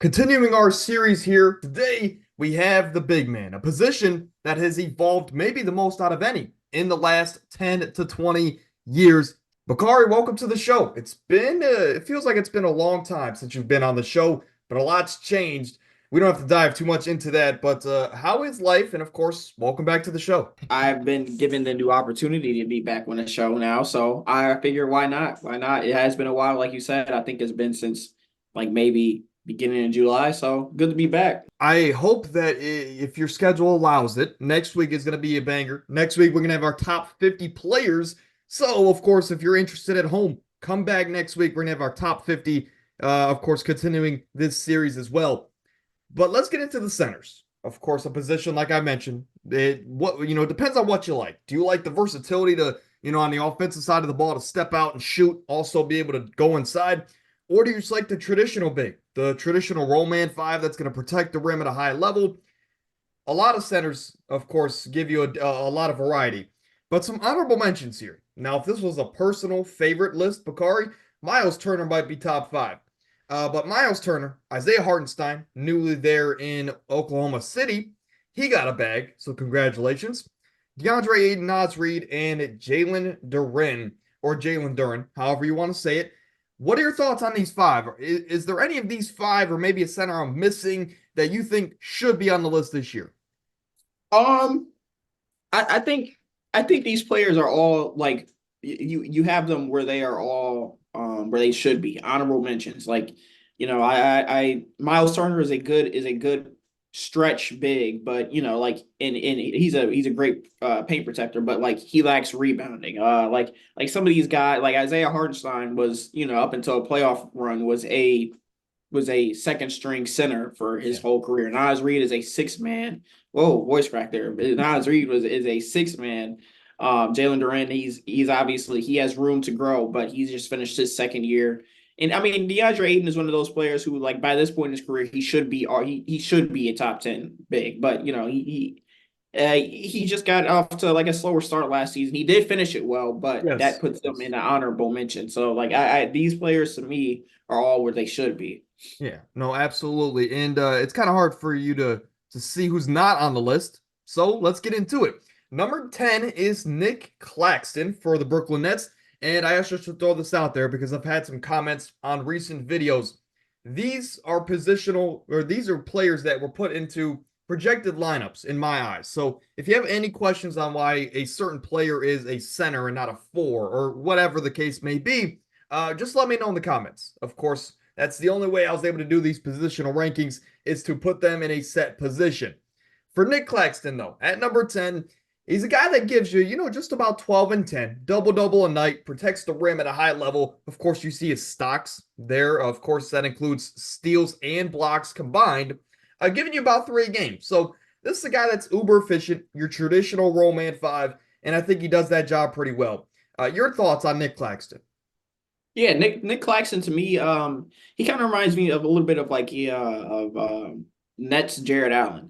Continuing our series here, today we have the big man, a position that has evolved maybe the most out of any in the last 10 to 20 years. Bakari, welcome to the show. It feels like it's been a long time since you've been on the show, but a lot's changed. We don't have to dive too much into that, but how is life? And of course, welcome back to the show. I've been given the new opportunity to be back on the show now, so I figure why not? Why not? It has been a while, like you said. I think it's been since like maybe beginning of July, so good to be back. I hope that if your schedule allows it, next week is going to be a banger. Next week, we're going to have our top 50 players. So, of course, if you're interested at home, come back next week. We're going to have our top 50, of course, continuing this series as well. But let's get into the centers. Of course, a position like I mentioned, it depends on what you like. Do you like the versatility to, on the offensive side of the ball to step out and shoot, also be able to go inside? Or do you just like the traditional big, the traditional roll man five that's going to protect the rim at a high level? A lot of centers, of course, give you a lot of variety. But some honorable mentions here. Now, if this was a personal favorite list, Bakari, Miles Turner might be top five. But Miles Turner, Isaiah Hartenstein, newly there in Oklahoma City, he got a bag, so congratulations. DeAndre Ayton, Naz Reid, and Jalen Duren, or Jalen Duren, however you want to say it. What are your thoughts on these five? Is there any of these five, or maybe a center I'm missing that you think should be on the list this year? Um, I think these players are all like you have them where they are all where they should be honorable mentions. Like I Miles Turner is a good stretch big, but like and he's a great paint protector, but like he lacks rebounding. Like some of these guys, like Isaiah Hartenstein was up until a playoff run was a second string center for his Yeah. whole career. Naz Reid is a six man. Whoa, voice crack there. Naz Reid is a six man. Jalen Duren, he's obviously he has room to grow, but he's just finished his second year. And I mean, DeAndre Ayton is one of those players who, like, by this point in his career, he should be a top 10 big, but he just got off to like a slower start last season. He did finish it well, but that Yes. puts him Yes. in an honorable mention. So like I these players to me are all where they should be. Yeah, no, absolutely. And it's kind of hard for you to see who's not on the list. So let's get into it. Number 10 is Nick Claxton for the Brooklyn Nets. And I actually should throw this out there because I've had some comments on recent videos. These are players that were put into projected lineups in my eyes. So if you have any questions on why a certain player is a center and not a four, or whatever the case may be, just let me know in the comments. Of course, that's the only way I was able to do these positional rankings is to put them in a set position. For Nick Claxton, though, at number 10, he's a guy that gives you, just about 12 and 10, double-double a night, protects the rim at a high level. Of course, you see his stocks there. Of course, that includes steals and blocks combined, giving you about 3 games. So this is a guy that's uber efficient, your traditional roll man five, and I think he does that job pretty well. Your thoughts on Nick Claxton? Yeah, Nick Claxton to me, he kind of reminds me of a little bit of like of Nets Jarrett Allen.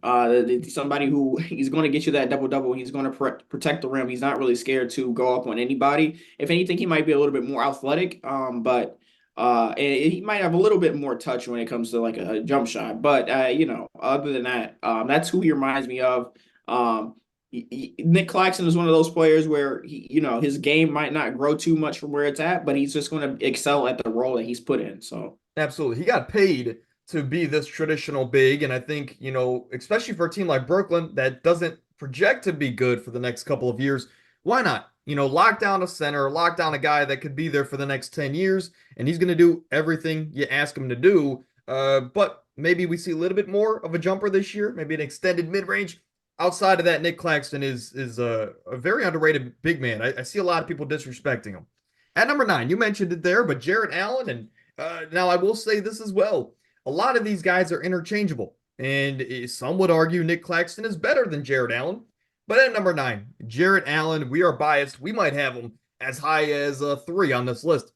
Somebody who he's going to get you that double double. He's going to protect the rim. He's not really scared to go up on anybody. If anything, he might be a little bit more athletic. But and he might have a little bit more touch when it comes to like a jump shot. But other than that, that's who he reminds me of. Um, Nick Claxton is one of those players where his game might not grow too much from where it's at, but he's just going to excel at the role that he's put in. So Absolutely. He got paid to be this traditional big. And I think, especially for a team like Brooklyn that doesn't project to be good for the next couple of years, why not? Lock down a center, lock down a guy that could be there for the next 10 years, and he's going to do everything you ask him to do. But maybe we see a little bit more of a jumper this year, maybe an extended mid range. Outside of that, Nick Claxton is a very underrated big man. I see a lot of people disrespecting him. At number 9, you mentioned it there, but Jarrett Allen, and now I will say this as well. A lot of these guys are interchangeable, and some would argue Nick Claxton is better than Jarrett Allen. But at number 9, Jarrett Allen, we are biased. We might have him as high as 3 on this list.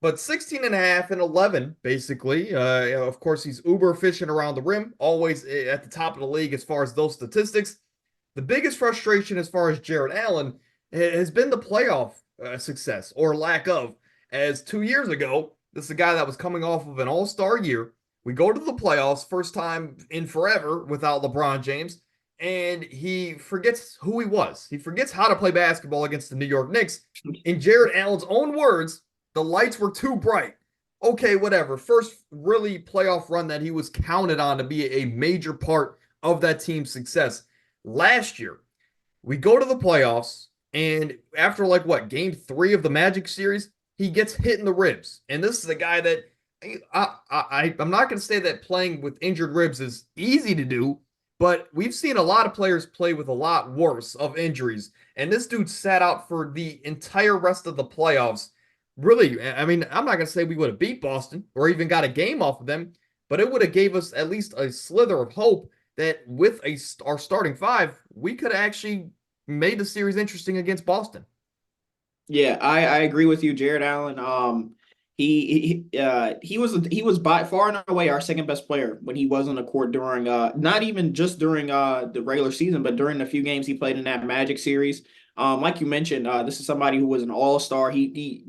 But 16 and a half and 11, basically. Of course, he's uber efficient around the rim, always at the top of the league as far as those statistics. The biggest frustration as far as Jarrett Allen has been the playoff success or lack of. As 2 years ago, this is a guy that was coming off of an all-star year We go to the playoffs, first time in forever without LeBron James, and he forgets who he was. He forgets how to play basketball against the New York Knicks. In Jarrett Allen's own words, the lights were too bright. Okay, whatever. First really playoff run that he was counted on to be a major part of that team's success. Last year, we go to the playoffs, and after like what, game 3 of the Magic series, he gets hit in the ribs. And this is a guy that I'm not going to say that playing with injured ribs is easy to do, but we've seen a lot of players play with a lot worse of injuries. And this dude sat out for the entire rest of the playoffs. Really, I mean, I'm not going to say we would have beat Boston or even got a game off of them, but it would have gave us at least a slither of hope that with our starting five, we could have actually made the series interesting against Boston. Yeah, I agree with you, Jarrett Allen. He was by far and away our second best player when he was on the court during not even just during the regular season, but during the few games he played in that Magic series. Like you mentioned, this is somebody who was an all-star. He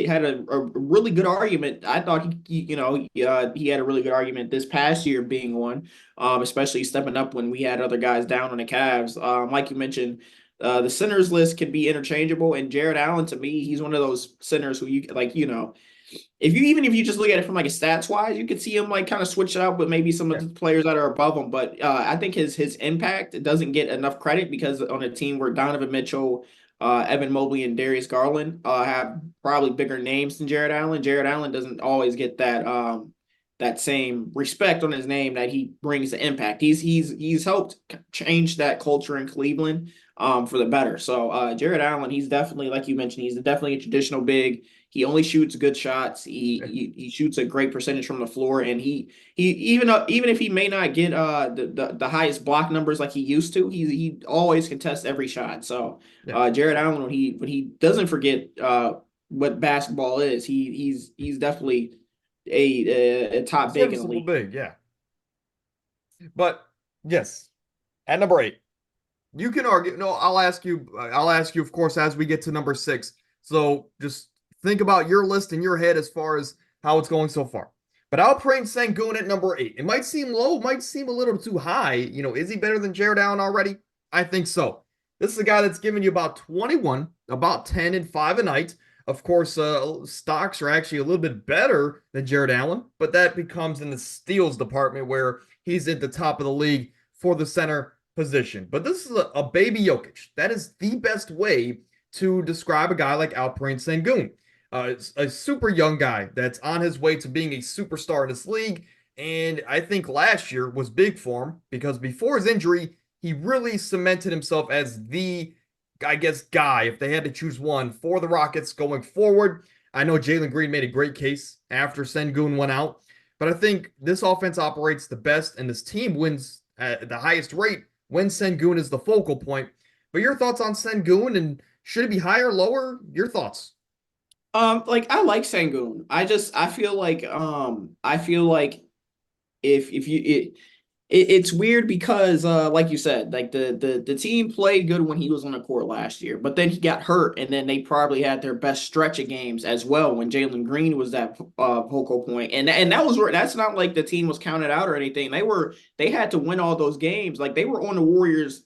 had a really good argument. I thought he had a really good argument this past year being one, especially stepping up when we had other guys down on the Cavs. Like you mentioned, the centers list can be interchangeable, and Jarrett Allen, to me, he's one of those centers who you like, if you just look at it from like a stats wise, you could see him like kind of switch it up with maybe some of Yeah. the players that are above him. But I think his impact doesn't get enough credit because on a team where Donovan Mitchell, Evan Mobley, and Darius Garland have probably bigger names than Jarrett Allen doesn't always get that same respect on his name that he brings the impact. He's helped change that culture in Cleveland for the better. So Jarrett Allen, he's definitely, like you mentioned, he's definitely a traditional big. He only shoots good shots. He shoots a great percentage from the floor, and he even if he may not get the highest block numbers like he used to, he always contests every shot. So Yeah. Jarrett Allen, when he doesn't forget what basketball is, he's definitely a top big in the Serviceable league. big, yeah. But yes, at number 8, you can argue. No, I'll ask you. I'll ask you, of course, as we get to number 6. So just think about your list in your head as far as how it's going so far. But Alperen Sengun at number 8. It might seem low, might seem a little too high. Is he better than Jarrett Allen already? I think so. This is a guy that's giving you about 21, about 10 and 5 a night. Of course, stocks are actually a little bit better than Jarrett Allen, but that becomes in the steals department where he's at the top of the league for the center position. But this is a baby Jokic. That is the best way to describe a guy like Alperen Sengun. A super young guy that's on his way to being a superstar in this league. And I think last year was big for him because before his injury, he really cemented himself as the, I guess, guy, if they had to choose one for the Rockets going forward. I know Jalen Green made a great case after Sengun went out, but I think this offense operates the best and this team wins at the highest rate when Sengun is the focal point. But your thoughts on Sengun, and should it be higher, lower? Your thoughts? Like I like Sangoon. I feel like if you it's weird because like you said, like the team played good when he was on the court last year, but then he got hurt, and then they probably had their best stretch of games as well when Jalen Green was that focal point, and that was where that's not like the team was counted out or anything. They had to win all those games. Like they were on the Warriors,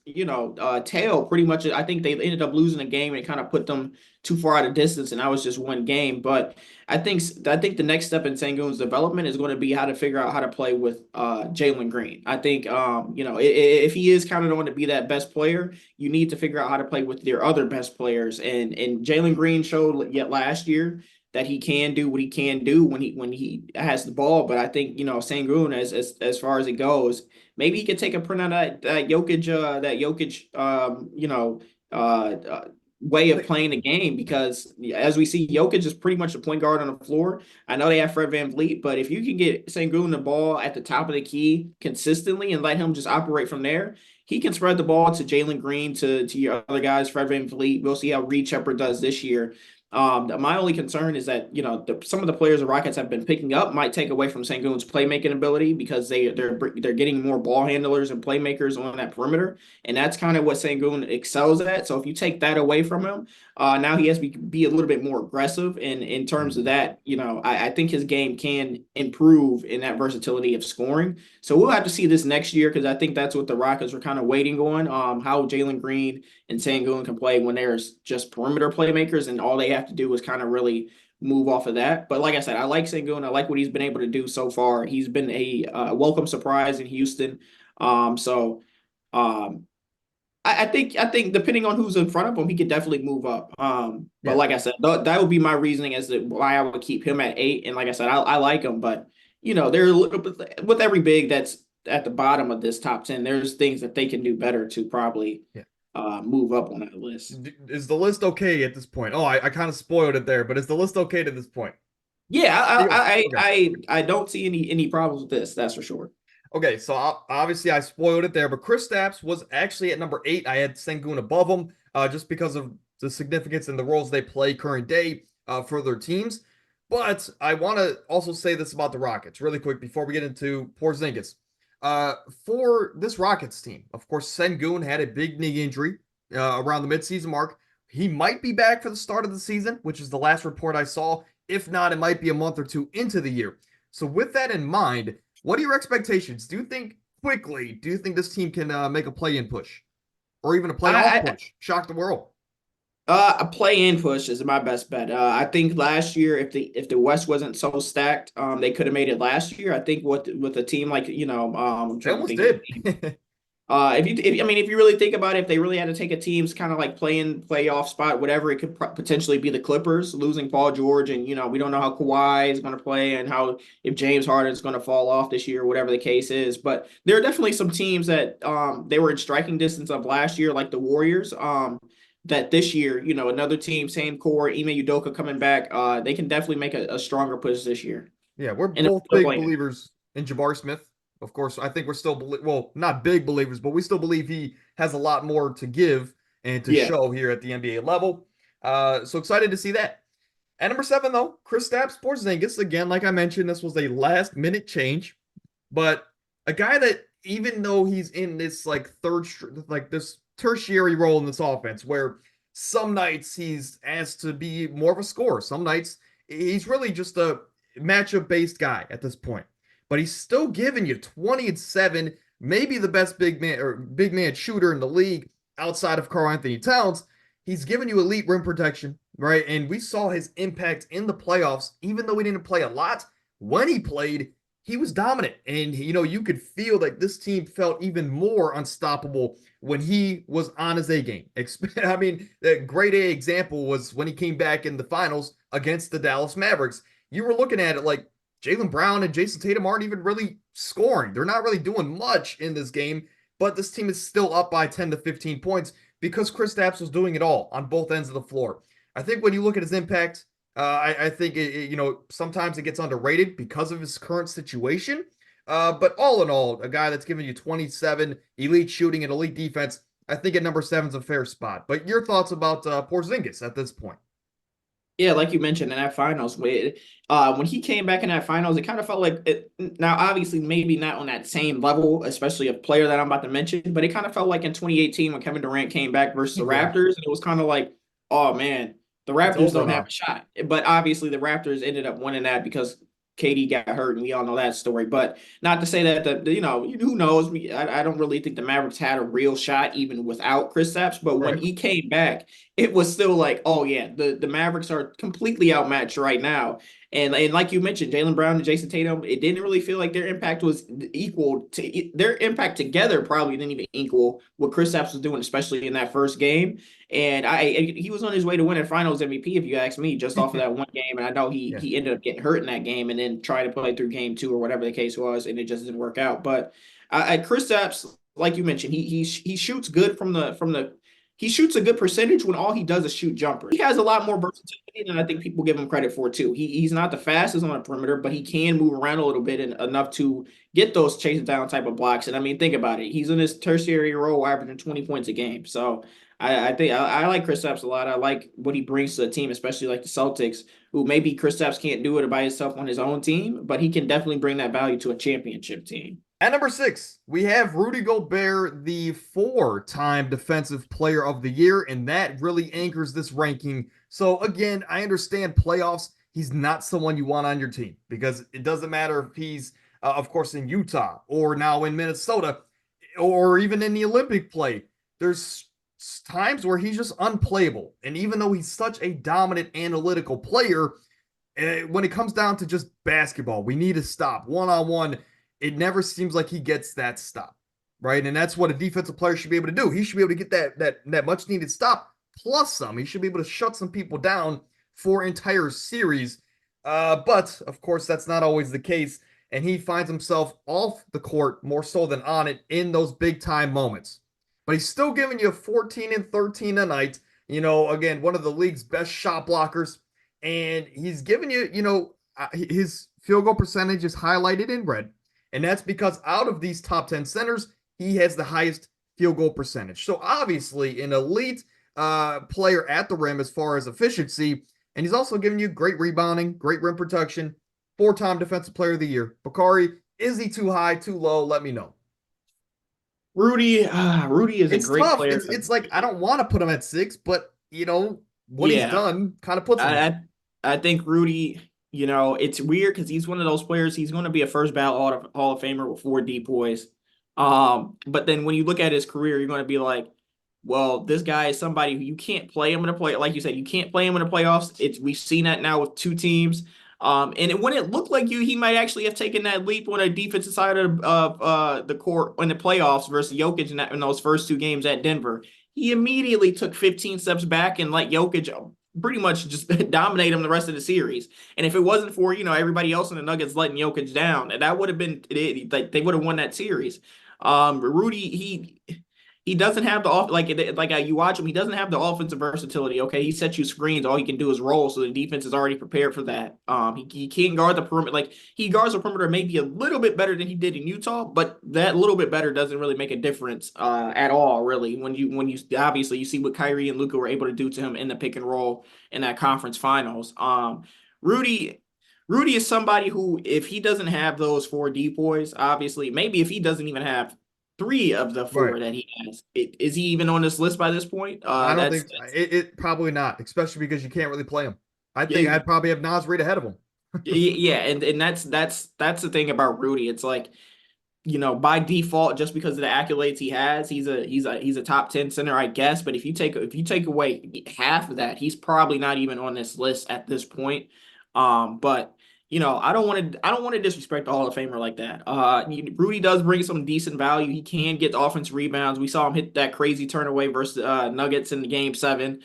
tail pretty much. I think they ended up losing a game and it kind of put them too far out of distance, and that was just one game. But I think the next step in Sengun's development is going to be how to figure out how to play with Jalen Green. I think if he is counted on to be that best player, you need to figure out how to play with your other best players. And Jalen Green showed yet last year that he can do what he can do when he has the ball. But I think Sengun as far as it goes, maybe he could take a print out of that Jokic way of playing the game, because as we see, Jokic is pretty much a point guard on the floor. I know they have Fred VanVleet, but if you can get Sengun the ball at the top of the key consistently and let him just operate from there, he can spread the ball to Jalen Green, to your other guys, Fred VanVleet. We'll see how Reed Shepard does this year. My only concern is that some of the players the Rockets have been picking up might take away from Sengun's playmaking ability because they're getting more ball handlers and playmakers on that perimeter, and that's kind of what Sengun excels at. So if you take that away from him, now he has to be a little bit more aggressive. And in terms of Mhm. that, I think his game can improve in that versatility of scoring. So we'll have to see this next year because I think that's what the Rockets are kind of waiting on. How Jalen Green and Sengun can play when there's just perimeter playmakers, and all they have to do is kind of really move off of that. But like I said, I like Sengun. I like what he's been able to do so far. He's been a welcome surprise in Houston. So um, I think depending on who's in front of him, he could definitely move up. But Yeah. like I said, that would be my reasoning as to why I would keep him at 8. And like I said, I like him, but they're a little bit with every big that's at the bottom of this top 10. There's things that they can do better to probably Yeah. move up on that list. Is the list okay at this point? Oh, I kind of spoiled it there, but is the list okay to this point? Yeah, Okay. I don't see any problems with this. That's for sure. Okay, so obviously I spoiled it there, but Kristaps was actually at number 8. I had Sengun above him, just because of the significance and the roles they play current day for their teams. But I want to also say this about the Rockets really quick before we get into Porzingis. Uh, for this Rockets team, of course, Sengun had a big knee injury around the midseason mark. He might be back for the start of the season, which is the last report I saw. If not, it might be a month or two into the year. So with that in mind, what are your expectations? Do you think this team can make a play-in push or even a playoff I push? Shock the world. A play-in push is my best bet. I think last year, if the West wasn't so stacked, they could have made it last year. I think with a team like I'm They trying to almost think of the did. team. If you really think about it, if they really had to take a team's kind of like playing playoff spot, whatever, it could potentially be the Clippers losing Paul George, and we don't know how Kawhi is going to play and how if James Harden is going to fall off this year, whatever the case is. But there are definitely some teams that they were in striking distance of last year, like the Warriors. That this year, another team, same core, Ime Udoka coming back, they can definitely make a stronger push this year. Yeah, we're And both still big playing. believers in Jabari Smith. Of course, I think we're still well, not big believers, but we still believe he has a lot more to give and to Yeah. show here at the NBA level. So excited to see that. At number 7, though, Kristaps Porzingis. Again, like I mentioned, this was a last-minute change, but a guy that even though he's in this like this tertiary role in this offense, where some nights he's asked to be more of a scorer, some nights he's really just a matchup-based guy at this point. But he's still giving you 20 and 7, maybe the best big man shooter in the league outside of Karl Anthony Towns. He's giving you elite rim protection, right? And we saw his impact in the playoffs, even though he didn't play a lot. When he played, he was dominant. And, you could feel that this team felt even more unstoppable when he was on his A game. I mean, the great A example was when he came back in the finals against the Dallas Mavericks. You were looking at it like Jaylen Brown and Jason Tatum aren't even really scoring. They're not really doing much in this game, but this team is still up by 10 to 15 points because Kristaps was doing it all on both ends of the floor. I think when you look at his impact, I think sometimes it gets underrated because of his current situation. But all in all, a guy that's giving you 27, elite shooting and elite defense, I think at number 7 is a fair spot. But your thoughts about Porzingis at this point? Yeah, like you mentioned in that finals, when he came back in that finals, it kind of felt like it. Now, obviously, maybe not on that same level, especially a player that I'm about to mention, but it kind of felt like in 2018 when Kevin Durant came back versus the Yeah, Raptors, and it was kind of like, oh man, the it's Raptors over don't have now. a shot. But obviously, the Raptors ended up winning that because KD got hurt, and we all know that story. But not to say that who knows? I don't really think the Mavericks had a real shot even without Kristaps. But when Right. he came back, it was still like, oh yeah, the Mavericks are completely outmatched right now. And like you mentioned, Jaylen Brown and Jason Tatum, it didn't really feel like their impact was equal to their impact together. Probably didn't even equal what Kristaps was doing, especially in that first game. And he was on his way to winning Finals MVP, if you ask me, just off of that one game. And I know he Yeah. he ended up getting hurt in that game, and then tried to play through game 2 or whatever the case was, and it just didn't work out. But Kristaps, like you mentioned, he shoots good from the he shoots a good percentage when all he does is shoot jumpers. He has a lot more versatility than I think people give him credit for too. He's not the fastest on the perimeter, but he can move around a little bit and enough to get those chase down type of blocks. And I mean, think about it. He's in his tertiary role, averaging 20 points a game. So I think I like Kristaps a lot. I like what he brings to the team, especially like the Celtics, who maybe Kristaps can't do it by himself on his own team, but he can definitely bring that value to a championship team. At number 6, we have Rudy Gobert, the 4-time Defensive Player of the Year, and that really anchors this ranking. So again, I understand playoffs. He's not someone you want on your team because it doesn't matter if he's, of course, in Utah or now in Minnesota or even in the Olympic play. There's times where he's just unplayable. And even though he's such a dominant analytical player, when it comes down to just basketball, we need to stop one-on-one. It never seems like he gets that stop, right? And that's what a defensive player should be able to do. He should be able to get that much needed stop plus some. He should be able to shut some people down for entire series. But of course, that's not always the case. And he finds himself off the court more so than on it in those big time moments. But he's still giving you 14 and 13 a night. Again, one of the league's best shot blockers. And he's giving you, his field goal percentage is highlighted in red. And that's because out of these top 10 centers, he has the highest field goal percentage. So obviously an elite player at the rim as far as efficiency. And he's also giving you great rebounding, great rim protection, 4-time Defensive Player of the Year. Bakari, is he too high, too low? Let me know. Rudy is a It's great tough. player. It's like I don't want to put him at 6, but what he's Yeah, done kind of puts him there. I I think Rudy, it's weird because he's one of those players. He's going to be a first ballot Hall of Famer with 4 depoys. But then when you look at his career, you're going to be like, well, this guy is somebody who you can't play him in a play. Like you said, you can't play him in the playoffs. We've seen that now with 2 teams. When it looked like he might actually have taken that leap on the defensive side of the court in the playoffs versus Jokic in those first 2 games at Denver. He immediately took 15 steps back and let Jokic pretty much just dominate him the rest of the series. And if it wasn't for, everybody else in the Nuggets letting Jokic down, that would have been it, they would have won that series. Rudy, he doesn't have the you watch him, he doesn't have the offensive versatility. Okay, he sets you screens, all he can do is roll, so the defense is already prepared for that. He can't guard the perimeter. Like, he guards the perimeter maybe a little bit better than he did in Utah, but that little bit better doesn't really make a difference at all, really. When you obviously you see what Kyrie and Luka were able to do to him in the pick and roll in that conference finals. Rudy. Rudy is somebody who, if he doesn't have those 4 depoys, obviously, maybe if he doesn't even have 3 of the Right. 4 that he has. Is he even on this list by this point? I don't That's, think it probably not, especially because you can't really play him. I think yeah, I'd probably have Nas Reed ahead of him. yeah, and that's the thing about Rudy. It's like, by default, just because of the accolades he has, he's a top 10 center, I guess. But if you take away half of that, he's probably not even on this list at this point. But I don't want to disrespect the Hall of Famer like that. Rudy does bring some decent value. He can get offense rebounds. We saw him hit that crazy turn away versus Nuggets in the Game 7.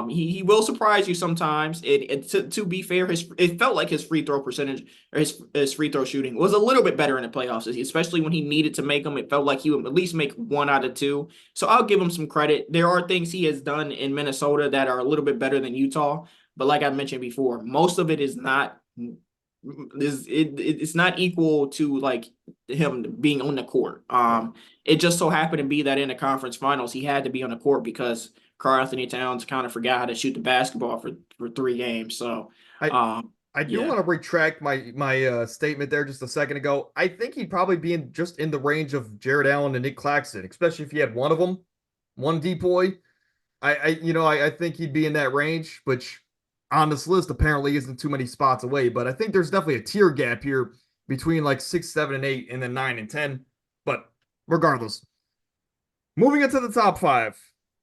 He will surprise you sometimes. To be fair, it felt like his free throw percentage or his free throw shooting was a little bit better in the playoffs, especially when he needed to make them. It felt like he would at least make 1 out of 2. So I'll give him some credit. There are things he has done in Minnesota that are a little bit better than Utah, but like I mentioned before, most of it is not it's not equal to like him being on the court. Right. It just so happened to be that in the conference finals he had to be on the court because Karl-Anthony Towns kind of forgot how to shoot the basketball for 3 games. So, I um, I do yeah, want to retract my statement there just a second ago. I think he'd probably be in the range of Jarrett Allen and Nick Claxton, especially if he had one of them, one depoy. I think he'd be in that range, which on this list apparently isn't too many spots away. But I think there's definitely a tier gap here between like 6, 7, and 8, and then 9 and 10. But regardless, moving into the top 5,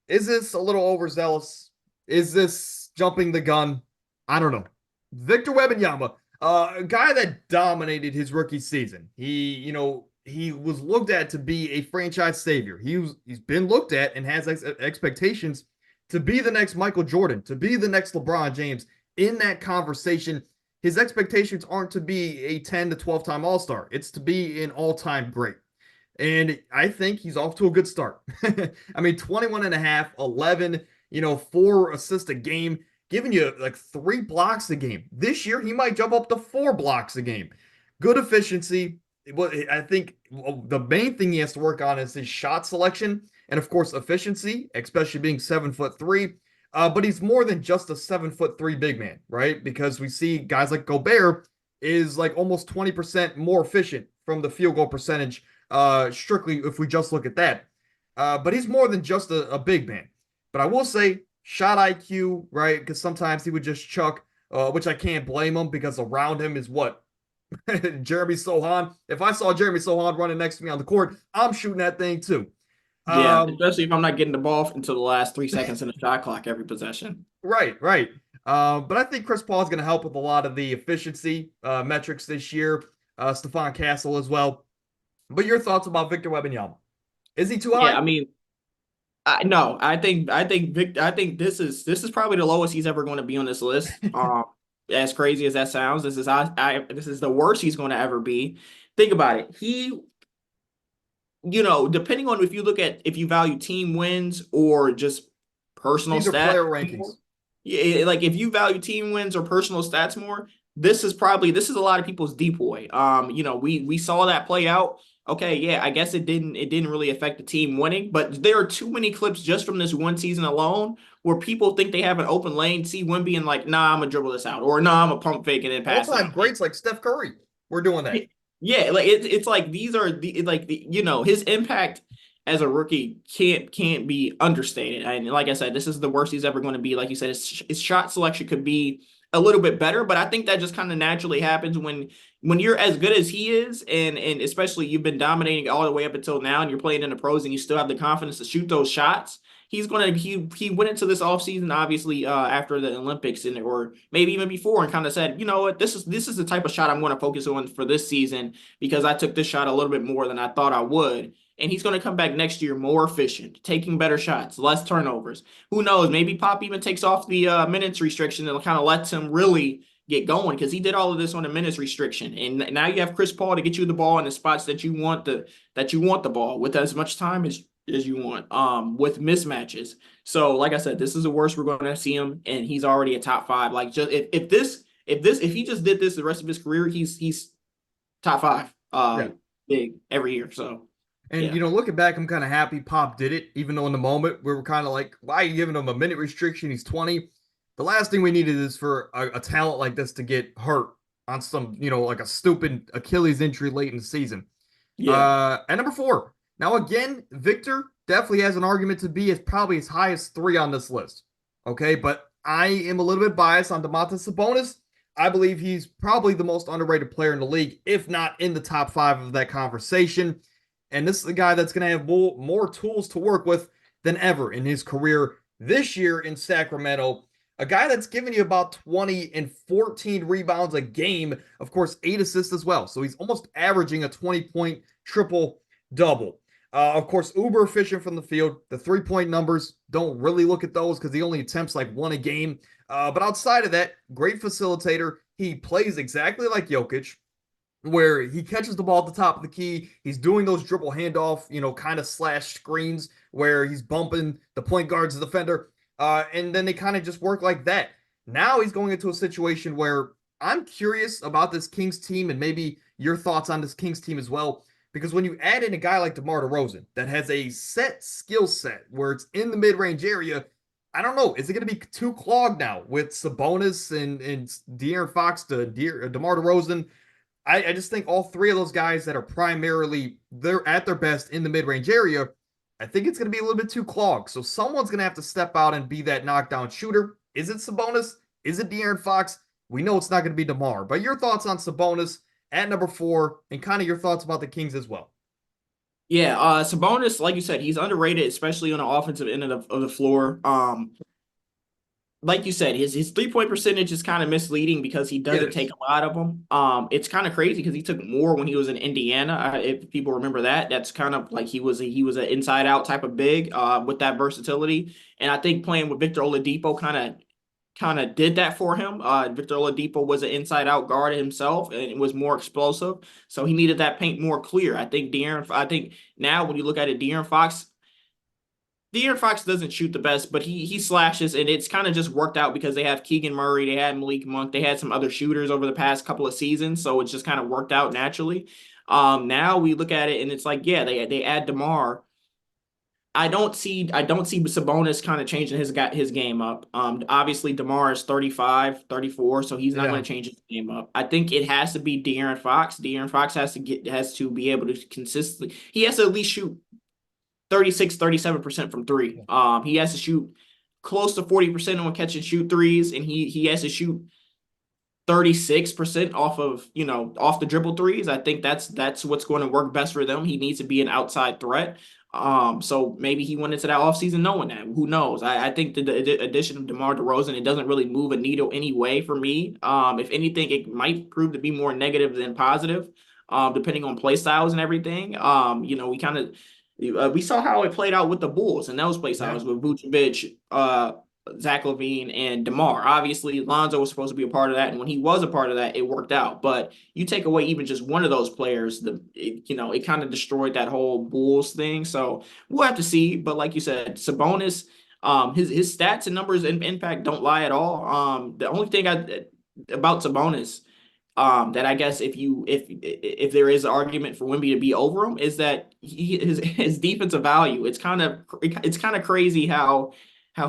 is this a little overzealous? Is this jumping the gun? I don't know. Victor Wembanyama, a guy that dominated his rookie season. He was looked at to be a franchise savior. He's been looked at and has expectations to be the next Michael Jordan, to be the next LeBron James in that conversation. His expectations aren't to be a 10 to 12-time All-Star. It's to be an all-time great. And I think he's off to a good start. I mean, 21 and a half, 11, 4 assists a game, giving you like 3 blocks a game. This year, he might jump up to 4 blocks a game. Good efficiency, Well, I think the main thing he has to work on is his shot selection and, of course, efficiency, especially being 7'3". But he's more than just a 7'3" big man, right? Because we see guys like Gobert is like almost 20% more efficient from the field goal percentage, strictly if we just look at that. But he's more than just a big man. But I will say, shot IQ, right? Because sometimes he would just chuck, which I can't blame him because around him is what Jeremy Sohan. If I saw Jeremy Sohan running next to me on the court, I'm shooting that thing too. Yeah, Um, especially if I'm not getting the ball until the last 3 seconds in the shot clock every possession. right, right. But I think Chris Paul is going to help with a lot of the efficiency metrics this year. Stephon Castle as well. But your thoughts about Victor Wembanyama? Is he too Yeah, high? I mean, no, I think this is probably the lowest he's ever going to be on this list. As crazy as that sounds, this is the worst he's going to ever be. Think about it. Depending on if you value team wins or just personal These are stats. player rankings. Yeah, like if you value team wins or personal stats more, this is a lot of people's depoy. We saw that play out. Okay, yeah, I guess it didn't really affect the team winning, but there are too many clips just from this one season alone where people think they have an open lane, see Wemby and like, nah, I'm gonna dribble this out, or nah, I'm a pump fake and then All pass it time out. greats like Steph Curry. We're doing that. Yeah, like it's like these are his impact as a rookie can't be understated. And like I said, this is the worst he's ever going to be. Like you said, his shot selection could be a little bit better, but I think that just kind of naturally happens when you're as good as he is, and especially you've been dominating all the way up until now, and you're playing in the pros, and you still have the confidence to shoot those shots. He went into this offseason obviously after the Olympics or maybe even before and kind of said, you know what, this is the type of shot I'm going to focus on for this season because I took this shot a little bit more than I thought I would. And he's going to come back next year more efficient, taking better shots, less turnovers. Who knows? Maybe Pop even takes off the minutes restriction and kind of lets him really get going because he did all of this on a minutes restriction. And now you have Chris Paul to get you the ball in the spots that you want the ball with as much time as you want with mismatches. So like I said, this is the worst we're going to see him, and he's already a top five. Like just if he just did this the rest of his career, he's top five Yeah. big every year. So And yeah. looking back, I'm kind of happy Pop did it, even though in the moment we were kind of like, why are you giving him a minute restriction? He's 20. The last thing we needed is for a talent like this to get hurt on some, like a stupid Achilles injury late in the season. Yeah. And number 4. Now again, Victor definitely has an argument to be as probably as high as 3 on this list. Okay, but I am a little bit biased on Domantas Sabonis. I believe he's probably the most underrated player in the league, if not in the top 5 of that conversation. And this is a guy that's going to have more tools to work with than ever in his career this year in Sacramento. A guy that's giving you about 20 and 14 rebounds a game. Of course, 8 assists as well. So he's almost averaging a 20-point triple double. Of course, uber efficient from the field. The 3-point numbers, don't really look at those because he only attempts like 1 a game. But outside of that, great facilitator. He plays exactly like Jokic, where he catches the ball at the top of the key. He's doing those dribble handoff, kind of slash screens where he's bumping the point guard's defender. And then they kind of just work like that. Now he's going into a situation where I'm curious about this Kings team and maybe your thoughts on this Kings team as well. Because when you add in a guy like DeMar DeRozan that has a set skill set where it's in the mid-range area, I don't know. Is it going to be too clogged now with Sabonis and De'Aaron Fox to DeMar DeRozan? I just think all 3 of those guys that are primarily they're at their best in the mid-range area, I think it's going to be a little bit too clogged. So someone's going to have to step out and be that knockdown shooter. Is it Sabonis? Is it De'Aaron Fox? We know it's not going to be DeMar. But your thoughts on Sabonis at number 4 and kind of your thoughts about the Kings as well. Yeah, Sabonis, like you said, he's underrated, especially on the offensive end of the floor. Like you said, his 3-point percentage is kind of misleading because he It doesn't take is. a lot of them. It's kind of crazy because he took more when he was in Indiana. If people remember that, that's kind of like he was an inside out type of big with that versatility. And I think playing with Victor Oladipo kind of did that for him. Victor Oladipo was an inside out guard himself and was more explosive, so he needed that paint more clear. I think now when you look at it, De'Aaron Fox doesn't shoot the best, but he slashes, and it's kind of just worked out because they have Keegan Murray, they had Malik Monk, they had some other shooters over the past couple of seasons, so it's just kind of worked out naturally. Now we look at it and it's like, yeah, they add DeMar. I don't see Sabonis kind of changing his game up. Obviously DeMar is 35, 34, so he's not going Yeah. to change his game up. I think it has to be De'Aaron Fox. De'Aaron Fox has to be able to consistently, he has to at least shoot 36, 37% from three. He has to shoot close to 40% on catch and shoot threes, and he has to shoot 36% off the dribble threes. I think that's what's going to work best for them. He needs to be an outside threat. So maybe he went into that offseason knowing that. Who knows? I think the addition of DeMar DeRozan, it doesn't really move a needle anyway for me. If anything, it might prove to be more negative than positive, depending on play styles and everything. We saw how it played out with the Bulls and those play Yeah. styles with Vucevic, Zach LaVine, and DeMar. Obviously, Lonzo was supposed to be a part of that, and when he was a part of that, it worked out. But you take away even just one of those players, it kind of destroyed that whole Bulls thing. So we'll have to see. But like you said, Sabonis, his stats and numbers and impact don't lie at all. The only thing about Sabonis, that I guess if there is an argument for Wemby to be over him, is that his defensive value. It's kind of crazy how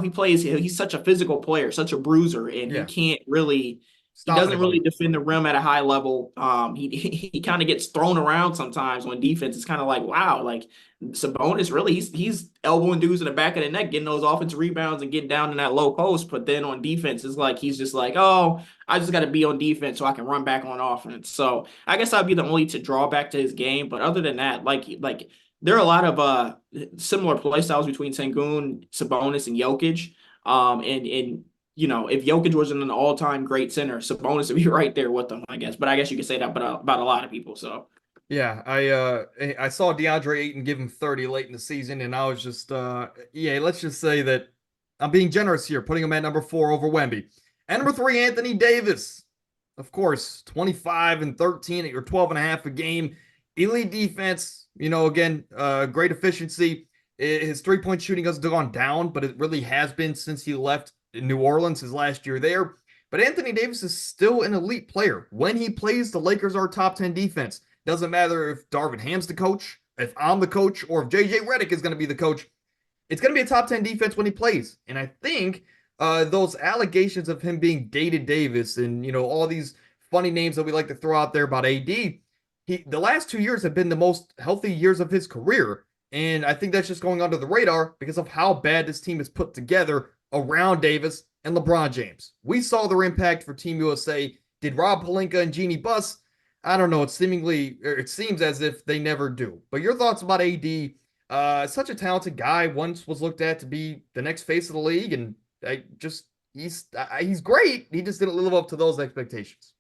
he plays. He's such a physical player, such a bruiser, and Yeah. he Stop doesn't really anybody. defend the rim at a high level. He kind of gets thrown around sometimes on defense. It's kind of like, wow, like Sabonis really he's elbowing dudes in the back of the neck, getting those offensive rebounds and getting down in that low post. But then on defense, it's like he's just like, oh, I just got to be on defense so I can run back on offense. So I guess I'd be the only to draw back to his game. But other than that, like there are a lot of similar play styles between Sengun, Sabonis, and Jokic. And if Jokic wasn't an all-time great center, Sabonis would be right there with them, I guess. But I guess you could say that about a lot of people. So Yeah, I saw DeAndre Ayton give him 30 late in the season, and I was just yeah, let's just say that I'm being generous here, putting him at number 4 over Wemby. And number 3, Anthony Davis. Of course, 25 and 13 at your 12 and a half a game. Elite defense, again, great efficiency. His three-point shooting has gone down, but it really has been since he left New Orleans his last year there. But Anthony Davis is still an elite player. When he plays, the Lakers are top 10 defense. Doesn't matter if Darvin Ham's the coach, if I'm the coach, or if JJ Redick is going to be the coach. It's going to be a top 10 defense when he plays. And I think those allegations of him being dated Davis and, all these funny names that we like to throw out there about AD, the last 2 years have been the most healthy years of his career. And I think that's just going under the radar because of how bad this team is put together around Davis and LeBron James. We saw their impact for Team USA. Did Rob Pelinka and Jeannie Buss? I don't know. It seems as if they never do. But your thoughts about AD? Such a talented guy. Once was looked at to be the next face of the league, and he's great. He just didn't live up to those expectations.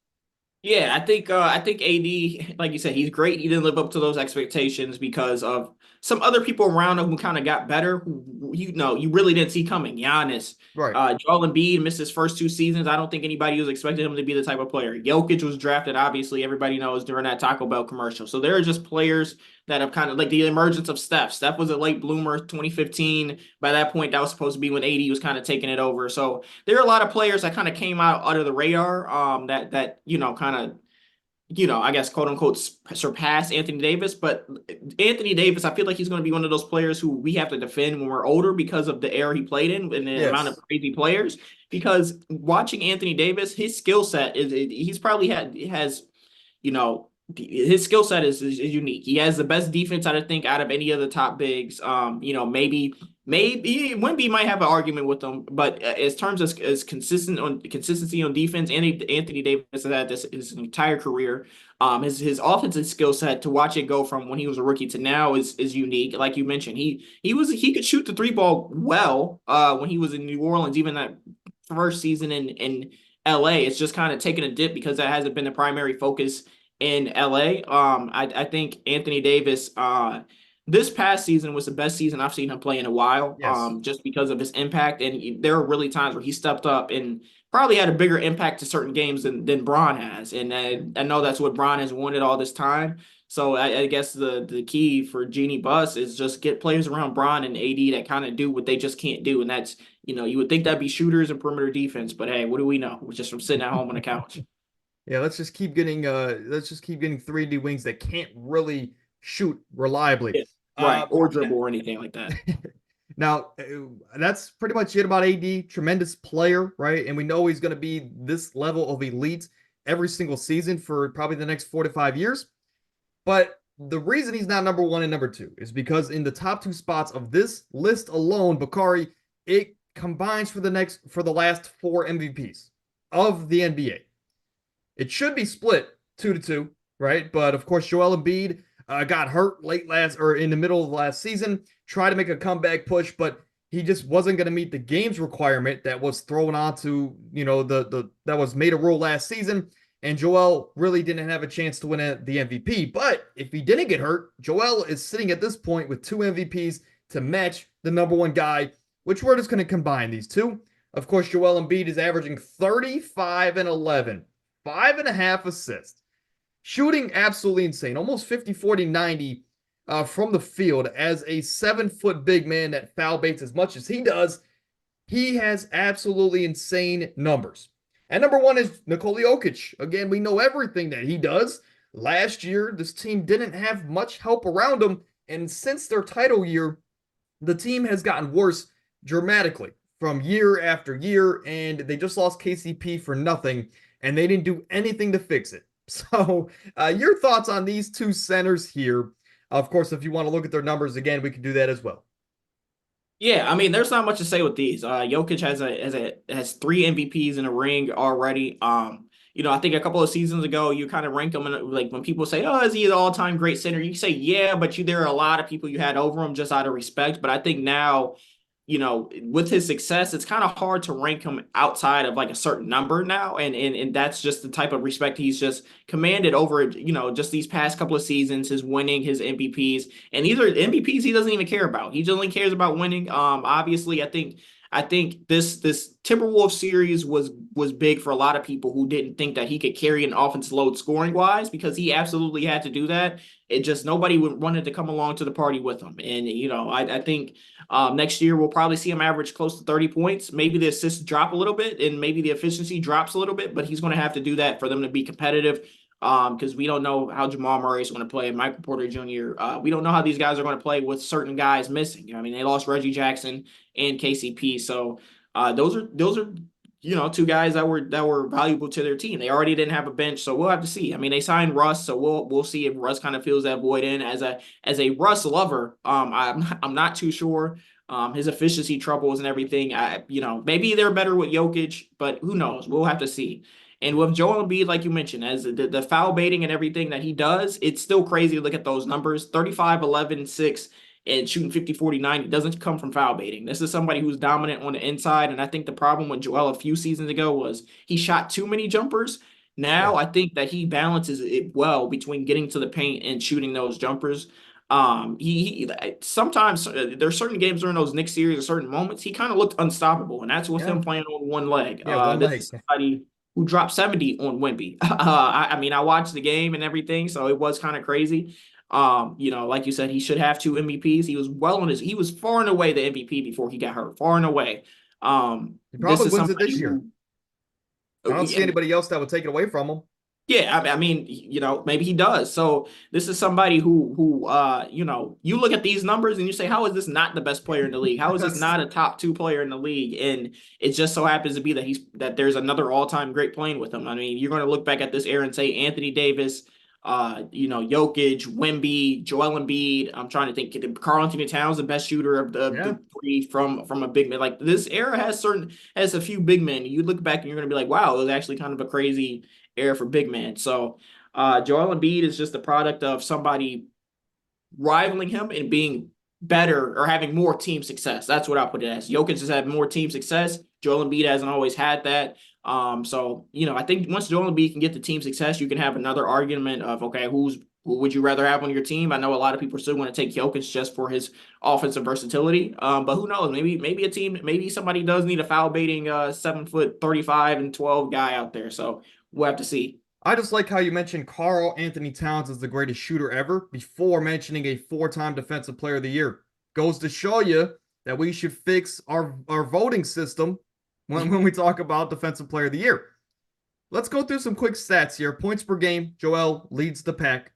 yeah, I think AD, like you said, he's great. He didn't live up to those expectations because of some other people around him who kind of got better, who you really didn't see coming. Giannis, Right. Joel Embiid missed his first 2 seasons. I don't think anybody was expecting him to be the type of player. Jokic was drafted, obviously, everybody knows, during that Taco Bell commercial. So there are just players that have kind of like the emergence of Steph. Steph was a late bloomer, 2015. By that point, that was supposed to be when AD was kind of taking it over. So there are a lot of players that kind of came out of the radar, that kind of I guess quote unquote surpass Anthony Davis. But Anthony Davis, I feel like he's going to be one of those players who we have to defend when we're older because of the era he played in and the amount of Yes. crazy players. Because watching Anthony Davis, his skill set he's probably has you know, his skill set is unique. He has the best defense, I think, out of any of the top bigs. Maybe Wemby might have an argument with them, but as terms as consistency on defense, Anthony Davis has had this his entire career. His offensive skill set, to watch it go from when he was a rookie to now is unique. Like you mentioned, he could shoot the three ball well when he was in New Orleans, even that first season in LA. It's just kind of taken a dip because that hasn't been the primary focus in LA. I think Anthony Davis, this past season was the best season I've seen him play in a while, Yes. just because of his impact. And there are really times where he stepped up and probably had a bigger impact to certain games than Bron has. And I know that's what Bron has wanted all this time. So I guess the key for Jeannie Buss is just get players around Bron and AD that kind of do what they just can't do. And that's, you would think that'd be shooters and perimeter defense. But hey, what do we know? We're just from sitting at home on the couch. Yeah, let's just keep getting 3D wings that can't really shoot reliably. Yeah. Right. Or Now, dribble or anything like that. now, that's pretty much it about AD. Tremendous player, right? And we know he's going to be this level of elite every single season for probably the next 4 to 5 years. But the reason he's not number one and number two is because in the top two spots of this list alone, Bakari, it combines for the last four MVPs of the NBA. It should be split 2-2, right? But of course, Joel Embiid got hurt late last or in the middle of last season, tried to make a comeback push, but he just wasn't going to meet the games requirement that was thrown onto, the that was made a rule last season. And Joel really didn't have a chance to win the MVP. But if he didn't get hurt, Joel is sitting at this point with two MVPs to match the number one guy, which we're just going to combine these two. Of course, Joel Embiid is averaging 35 and 11, 5.5 assists, shooting absolutely insane, almost 50, 40, 90 from the field as a 7-foot big man that foul baits as much as he does. He has absolutely insane numbers. And number one is Nikola Jokic. Again, we know everything that he does. Last year, this team didn't have much help around him. And since their title year, the team has gotten worse dramatically from year after year. And they just lost KCP for nothing. And they didn't do anything to fix it. So, your thoughts on these two centers here? Of course, if you want to look at their numbers again, we can do that as well. Yeah, I mean, there's not much to say with these. Jokic has three MVPs in a ring already. I think a couple of seasons ago, you kind of ranked him in, like when people say, "Oh, is he an all-time great center?" You say, "Yeah," but there are a lot of people you had over him just out of respect. But I think now, with his success, it's kind of hard to rank him outside of like a certain number now. And that's just the type of respect he's just commanded over, just these past couple of seasons, his winning, his MVPs. And these are MVPs he doesn't even care about. He just only cares about winning. Obviously, I think this Timberwolves series was big for a lot of people who didn't think that he could carry an offense load scoring wise, because he absolutely had to do that. It just nobody wanted to come along to the party with him. And I think next year we'll probably see him average close to 30 points. Maybe the assists drop a little bit and maybe the efficiency drops a little bit, but he's going to have to do that for them to be competitive. Because we don't know how Jamal Murray is going to play, Michael Porter Jr. We don't know how these guys are going to play with certain guys missing. I mean, they lost Reggie Jackson and KCP, so those are two guys that were valuable to their team. They already didn't have a bench, so we'll have to see. I mean, they signed Russ, so we'll see if Russ kind of fills that void in. As a Russ lover, I'm not too sure. His efficiency troubles and everything. Maybe they're better with Jokic, but who knows? We'll have to see. And with Joel Embiid, like you mentioned, as the foul baiting and everything that he does, it's still crazy to look at those numbers. 35, 11, 6, and shooting 50, 40, 90 doesn't come from foul baiting. This is somebody who's dominant on the inside. And I think the problem with Joel a few seasons ago was he shot too many jumpers. Yeah. Now I think that he balances it well between getting to the paint and shooting those jumpers. He sometimes there's certain games during those Knicks series or certain moments he kind of looked unstoppable, and that's with Yeah. him playing on one leg. Yeah. One This leg. is somebody who dropped 70 on Wemby. I mean, I watched the game and everything, so it was kind of crazy. Like you said, he should have two MVPs. He was far and away the MVP before he got hurt, far and away. He This probably is wins it somebody this year. who, I don't see anybody else that would take it away from him. yeah, I mean, maybe he does. So this is somebody who, you look at these numbers and you say, how is this not the best player in the league? How is this not a top two player in the league? And it just so happens to be that there's another all-time great playing with him. I mean, you're going to look back at this era and say Anthony Davis, Jokic, Wemby, Joel Embiid. I'm trying to think. Karl Anthony Towns, the best shooter of Yeah. the three from a big man. Like this era has a few big men. You look back and you're going to be like, wow, it was actually kind of a crazy era for big man. So Joel Embiid is just a product of somebody rivaling him and being better or having more team success. That's what I put it as. Jokic has had more team success. Joel Embiid hasn't always had that. I think once Joel Embiid can get the team success, you can have another argument of, okay, who would you rather have on your team? I know a lot of people still want to take Jokic just for his offensive versatility. But who knows? Maybe somebody does need a foul baiting 7 foot 35 and 12 guy out there. So we'll have to see. I just like how you mentioned Karl Anthony Towns is the greatest shooter ever before mentioning a four-time defensive player of the year. Goes to show you that we should fix our voting system when we talk about defensive player of the year. let's go through some quick stats here. Points per game, Joel leads the pack.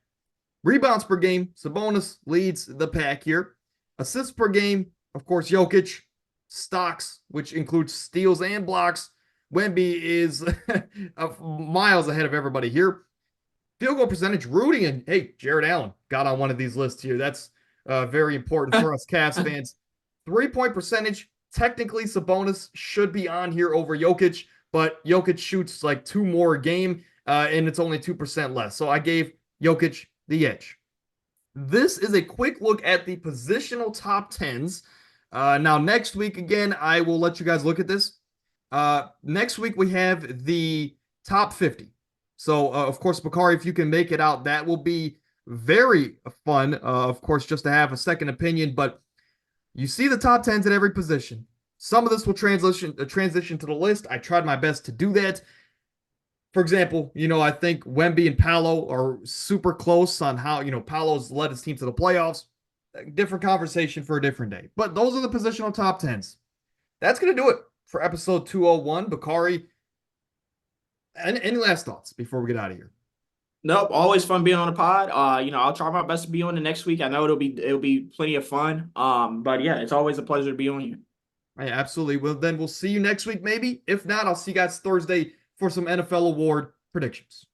Rebounds per game, Sabonis leads the pack here. Assists per game, of course, Jokic. Stocks, which includes steals and blocks, Wemby is miles ahead of everybody here. Field goal percentage, Rudy and, hey, Jarrett Allen got on one of these lists here. That's very important for us Cavs fans. 3-point percentage, technically Sabonis should be on here over Jokic, but Jokic shoots like 2 more a game, and it's only 2% less. So I gave Jokic the edge. This is a quick look at the positional top 10s. Now, next week, again, I will let you guys look at this. Next week, we have the top 50. So, of course, Bakari, if you can make it out, that will be very fun, of course, just to have a second opinion. But you see the top 10s at every position. Some of this will transition to the list. I tried my best to do that. For example, I think Wemby and Paolo are super close on how, Paolo's led his team to the playoffs. Different conversation for a different day. But those are the positional top 10s. That's going to do it for episode 201. Bakari, any last thoughts before we get out of here? Nope, always fun being on the pod. I'll try my best to be on the next week. I know it'll be plenty of fun. But yeah, it's always a pleasure to be on here. Yeah, absolutely. Well, then we'll see you next week, maybe. If not, I'll see you guys Thursday for some NFL award predictions.